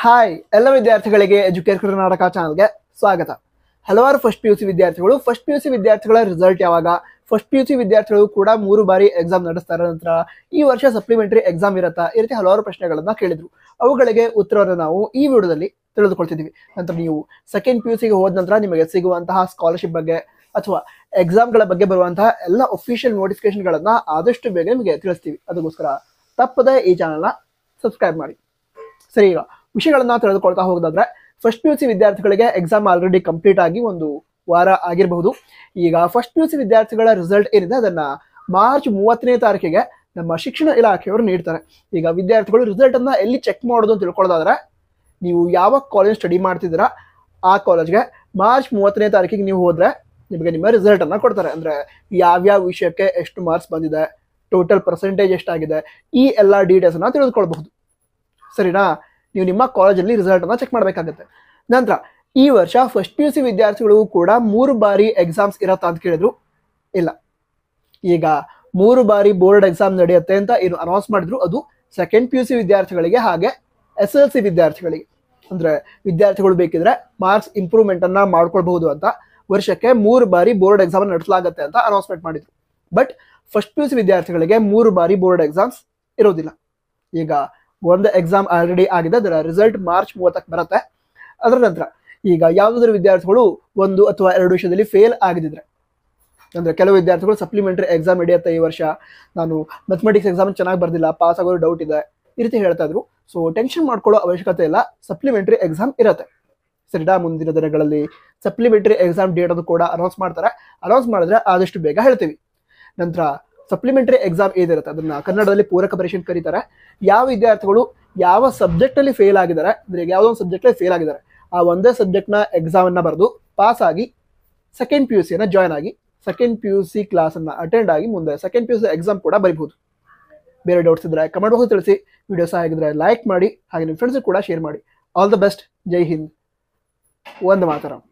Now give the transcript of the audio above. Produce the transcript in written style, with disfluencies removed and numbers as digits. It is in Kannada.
ಹಾಯ್ ಎಲ್ಲ ವಿದ್ಯಾರ್ಥಿಗಳಿಗೆ ಎಜುಕೇಟ್ ಕರ್ನಾಟಕ ಚಾನಲ್ಗೆ ಸ್ವಾಗತ. ಹಲವಾರು ಫಸ್ಟ್ PUC ವಿದ್ಯಾರ್ಥಿಗಳು ಫಸ್ಟ್ PUC ವಿದ್ಯಾರ್ಥಿಗಳ ರಿಸಲ್ಟ್ ಯಾವಾಗ, ಫಸ್ಟ್ PUC ವಿದ್ಯಾರ್ಥಿಗಳು ಕೂಡ 3 ಬಾರಿ ಎಕ್ಸಾಮ್ ನಡೆಸ್ತಾರೆ, ನಂತರ ಈ ವರ್ಷ ಸಪ್ಲಿಮೆಂಟರಿ ಎಕ್ಸಾಮ್ ಇರುತ್ತಾ, ಈ ರೀತಿ ಹಲವಾರು ಪ್ರಶ್ನೆಗಳನ್ನ ಕೇಳಿದ್ರು. ಅವುಗಳಿಗೆ ಉತ್ತರವನ್ನು ನಾವು ಈ ವಿಡಿಯೋದಲ್ಲಿ ತಿಳಿದುಕೊಳ್ತಿದ್ದೀವಿ. ನಂತರ ನೀವು ಸೆಕೆಂಡ್ PUCಗೆ ಹೋದ ನಂತರ ನಿಮಗೆ ಸಿಗುವಂತಹ ಸ್ಕಾಲರ್ಶಿಪ್ ಬಗ್ಗೆ ಅಥವಾ ಎಕ್ಸಾಮ್ಗಳ ಬಗ್ಗೆ ಬರುವಂತಹ ಎಲ್ಲ ಅಫಿಷಿಯಲ್ ನೋಟಿಫಿಕೇಶನ್ಗಳನ್ನ ಆದಷ್ಟು ಬೇಗ ನಿಮಗೆ ತಿಳಿಸ್ತೀವಿ. ಅದಕ್ಕೋಸ್ಕರ ತಪ್ಪದೆ ಈ ಚಾನಲ್ನ ಸಬ್ಸ್ಕ್ರೈಬ್ ಮಾಡಿ. ಸರಿ, ಈಗ ವಿಷಯಗಳನ್ನ ತಿಳಿದುಕೊಳ್ತಾ ಹೋಗೋದಾದ್ರೆ ಫಸ್ಟ್ PUC ವಿದ್ಯಾರ್ಥಿಗಳಿಗೆ ಎಕ್ಸಾಮ್ ಆಲ್ರೆಡಿ ಕಂಪ್ಲೀಟ್ ಆಗಿ ಒಂದು ವಾರ ಆಗಿರಬಹುದು. ಈಗ ಫಸ್ಟ್ PUC ವಿದ್ಯಾರ್ಥಿಗಳ ರಿಸಲ್ಟ್ ಏನಿದೆ ಅದನ್ನ ಮಾರ್ಚ್ 30ನೇ ತಾರೀಕಿಗೆ ನಮ್ಮ ಶಿಕ್ಷಣ ಇಲಾಖೆಯವರು ನೀಡ್ತಾರೆ. ಈಗ ವಿದ್ಯಾರ್ಥಿಗಳು ರಿಸಲ್ಟ್ ಅನ್ನ ಎಲ್ಲಿ ಚೆಕ್ ಮಾಡೋದು ಅಂತ ತಿಳ್ಕೊಳ್ಳೋದಾದ್ರೆ, ನೀವು ಯಾವ ಕಾಲೇಜ್ ಸ್ಟಡಿ ಮಾಡ್ತಿದ್ದೀರಾ ಆ ಕಾಲೇಜ್ಗೆ ಮಾರ್ಚ್ 30ನೇ ತಾರೀಕಿಗೆ ನೀವು ಹೋದ್ರೆ ನಿಮಗೆ ನಿಮ್ಮ ರಿಸಲ್ಟ್ ಅನ್ನ ಕೊಡ್ತಾರೆ. ಅಂದ್ರೆ ಯಾವ್ಯಾವ ವಿಷಯಕ್ಕೆ ಎಷ್ಟು ಮಾರ್ಕ್ಸ್ ಬಂದಿದೆ, ಟೋಟಲ್ ಪರ್ಸೆಂಟೇಜ್ ಎಷ್ಟಾಗಿದೆ, ಈ ಎಲ್ಲ ಡೀಟೇಲ್ಸ್ ಅನ್ನ ತಿಳಿದುಕೊಳ್ಬಹುದು. ಸರಿನಾ? ನೀವು ನಿಮ್ಮ ಕಾಲೇಜಲ್ಲಿ ರಿಸಲ್ಟ್ ಅನ್ನ ಚೆಕ್ ಮಾಡಬೇಕಾಗುತ್ತೆ. ನಂತರ ಈ ವರ್ಷ ಫಸ್ಟ್ PUC ವಿದ್ಯಾರ್ಥಿಗಳಿಗೂ ಕೂಡ 3 ಬಾರಿ ಎಕ್ಸಾಮ್ಸ್ ಇರತ್ತಾ ಅಂತ ಕೇಳಿದ್ರು. ಇಲ್ಲ, ಈಗ 3 ಬಾರಿ ಬೋರ್ಡ್ ಎಕ್ಸಾಮ್ ನಡೆಯುತ್ತೆ ಅಂತ ಏನು ಅನೌನ್ಸ್ ಮಾಡಿದ್ರು ಅದು ಸೆಕೆಂಡ್ PUC ವಿದ್ಯಾರ್ಥಿಗಳಿಗೆ ಹಾಗೆ SLC ವಿದ್ಯಾರ್ಥಿಗಳಿಗೆ. ಅಂದ್ರೆ ವಿದ್ಯಾರ್ಥಿಗಳು ಬೇಕಿದ್ರೆ ಮಾರ್ಕ್ಸ್ ಇಂಪ್ರೂವ್ಮೆಂಟ್ ಅನ್ನ ಮಾಡ್ಕೊಳ್ಬಹುದು ಅಂತ ವರ್ಷಕ್ಕೆ 3 ಬಾರಿ ಬೋರ್ಡ್ ಎಕ್ಸಾಮ್ ನಡೆಸಲಾಗುತ್ತೆ ಅಂತ ಅನೌನ್ಸ್ಮೆಂಟ್ ಮಾಡಿದ್ರು. ಬಟ್ ಫಸ್ಟ್ PUC ವಿದ್ಯಾರ್ಥಿಗಳಿಗೆ 3 ಬಾರಿ ಬೋರ್ಡ್ ಎಕ್ಸಾಮ್ಸ್ ಇರೋದಿಲ್ಲ. ಈಗ ಒಂದು ಎಕ್ಸಾಮ್ ಆಲ್ರೆಡಿ ಆಗಿದೆ, ಅದರ ರಿಸಲ್ಟ್ ಮಾರ್ಚ್ 30ಕ್ಕೆ ಬರುತ್ತೆ. ಅದರ ನಂತರ ಈಗ ಯಾವುದಾದ್ರೂ ವಿದ್ಯಾರ್ಥಿಗಳು 1 ಅಥವಾ 2 ವಿಷಯದಲ್ಲಿ ಫೇಲ್ ಆಗಿದ್ರೆ, ಅಂದ್ರೆ ಕೆಲವು ವಿದ್ಯಾರ್ಥಿಗಳು ಸಪ್ಲಿಮೆಂಟರಿ ಎಕ್ಸಾಮ್ ನಡೆಯುತ್ತೆ ಈ ವರ್ಷ, ನಾನು ಮ್ಯಾಥಮೆಟಿಕ್ಸ್ ಎಕ್ಸಾಮ್ ಚೆನ್ನಾಗಿ ಬರ್ದಿಲ್ಲ, ಪಾಸ್ ಆಗೋದು ಡೌಟ್ ಇದೆ, ಈ ರೀತಿ ಹೇಳ್ತಾ ಇದ್ರು. ಸೊ ಟೆನ್ಷನ್ ಮಾಡ್ಕೊಳ್ಳೋ ಅವಶ್ಯಕತೆ ಇಲ್ಲ, ಸಪ್ಲಿಮೆಂಟರಿ ಎಕ್ಸಾಮ್ ಇರುತ್ತೆ. ಸರಿನಾ? ಮುಂದಿನ ದಿನಗಳಲ್ಲಿ ಸಪ್ಲಿಮೆಂಟರಿ ಎಕ್ಸಾಮ್ ಡೇಟ್ ಅದು ಕೂಡ ಅನೌನ್ಸ್ ಮಾಡ್ತಾರೆ. ಅನೌನ್ಸ್ ಮಾಡಿದ್ರೆ ಆದಷ್ಟು ಬೇಗ ಹೇಳ್ತೀವಿ. ನಂತರ ಸಪ್ಲಿಮೆಂಟರಿ ಎಕ್ಸಾಮ್ ಏನಿರುತ್ತೆ ಅದನ್ನ ಕನ್ನಡದಲ್ಲಿ ಪೂರಕ ಪರೀಕ್ಷೆ ಕರೀತಾರೆ. ಯಾವ ವಿದ್ಯಾರ್ಥಿಗಳು ಯಾವ ಸಬ್ಜೆಕ್ಟ್ ಅಲ್ಲಿ ಫೇಲ್ ಆಗಿದ್ದಾರೆ, ಅಂದ್ರೆ ಯಾವುದೋ ಒಂದು ಸಬ್ಜೆಕ್ಟ್ ಅಲ್ಲಿ ಫೇಲ್ ಆಗಿದ್ದಾರೆ, ಆ ಒಂದೇ ಸಬ್ಜೆಕ್ಟ್ ನ ಎಕ್ಸಾಮ್ ಅನ್ನ ಬರೆದು ಪಾಸ್ ಆಗಿ ಸೆಕೆಂಡ್ PUC ಅನ್ನ ಜಾಯ್ನ್ ಆಗಿ ಸೆಕೆಂಡ್ PUC ಕ್ಲಾಸ್ ಅನ್ನ ಅಟೆಂಡ್ ಆಗಿ ಮುಂದೆ ಸೆಕೆಂಡ್ PUC ಎಕ್ಸಾಮ್ ಕೂಡ ಬರೀಬಹುದು. ಬೇರೆ ಡೌಟ್ಸ್ ಇದ್ರೆ ಕಮೆಂಟ್ ಬಾಕ್ಸ್ ತಿಳಿಸಿ. ವಿಡಿಯೋ ಸಹ ಆಗಿದ್ರೆ ಲೈಕ್ ಮಾಡಿ, ಹಾಗೆ ನಿಮ್ಮ ಫ್ರೆಂಡ್ಸ್ ಕೂಡ ಶೇರ್ ಮಾಡಿ. All the best. ಜೈ ಹಿಂದ್. ವಂದೇ ಮಾತರಂ.